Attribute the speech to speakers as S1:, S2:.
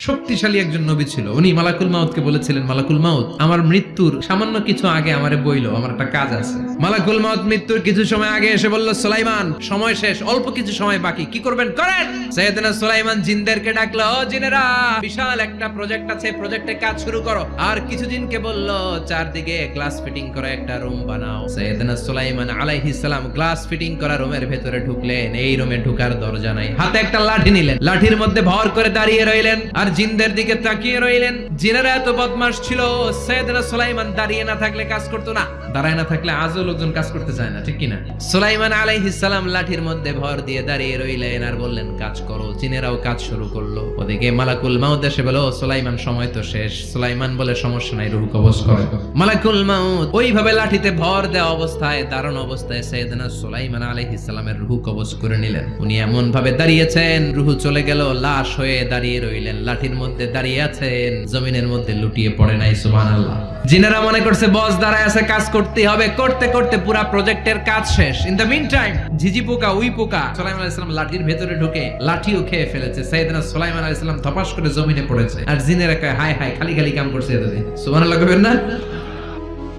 S1: শক্তিশালী একজন নবী ছিল। উনি মালাকুল মাউতকে বলেছিলেন, মালাকুল মাউত, আমার মৃত্যুর সামান্য কিছু আগে আমারে বইলো, আমার একটা কাজ আছে। মালাকুল মাউত মৃত্যুর কিছু সময় আগে এসে বলল, সুলাইমান, সময় শেষ, অল্প কিছু সময় বাকি, কি করবেন করেন। সাইয়েদনা সুলাইমান জিনদেরকে ডাকলো, ও জিনেরা, বিশাল একটা প্রজেক্ট আছে, প্রজেক্টে কাজ শুরু করো। আর কিছু জিনকে বলল, চারদিকে গ্লাস ফিটিং করা একটা রুম বানাও। সাইয়েদনা সুলাইমান আলাইহিস সালাম গ্লাস ফিটিং করা রুমের ভেতরে ঢুকলেন। এই রুমে ঢোকার দরজা নাই, হাতে একটা লাঠি নিলেন, লাঠির মধ্যে ভর করে দাঁড়িয়ে রইলেন আর জিনদের দিকে তাকিয়ে রইলেন। জিনেরা এত বদমাশ ছিল, সাইয়েদনা সুলাইমান দাঁড়িয়ে না থাকলে কাজ করতো না, দাঁড়ায় না থাকলে আজও লোকজন কাজ করতে চায় না, ঠিক কিনা? সুলাইমান আলাইহিস সালাম লাঠির মধ্যে ভর দিয়ে দাঁড়িয়ে রইলেন আর বললেন, কাজ করো। জিনেরাও কাজ শুরু করলো। ওদিকে মালাকুল মাউত এসে বলো, সুলাইমান, সময় তো শেষ। সুলাইমান বলে, সমস্যা নাই, রূহ কবজ করো। মালাকুল মাউত ওইভাবে লাঠিতে ভর দেওয়া অবস্থায়, দাঁড়ানো অবস্থায় সাইয়েদনা সুলাইমান আলাইহিস সালামের রূহ কবজ করে নিলেন। উনি এমন ভাবে দাঁড়িয়েছেন, রূহ চলে গেল, লাশ হয়ে দাঁড়িয়ে রইলেন। লাঠির মধ্যে দাঁড়িয়ে আছেন, জমিনের মধ্যে লুটিয়ে পড়ে নাই। সুবহানাল্লাহ। জিনেরা মনে করছে বস দাঁড়ায় আছে, কাজ করতেই হবে। করতে করতে পুরা প্রজেক্টের কাজ শেষ। ইন দ্য মিন টাইম ঝিঝি পোকা, উই পোকা সুলাইমান আলাইহিস সালাম লাঠির ভেতরে ঢুকে লাঠিও খেয়ে ফেলেছে। সাইয়েদনা সুলাইমান আলাইহিস সালাম ধপাস করে জমিনে পড়েছে। আর জিনেরা কয়, হায় হায়, খালি খালি কাম করছে এতদিন। সুবহানাল্লাহ কইবেন না?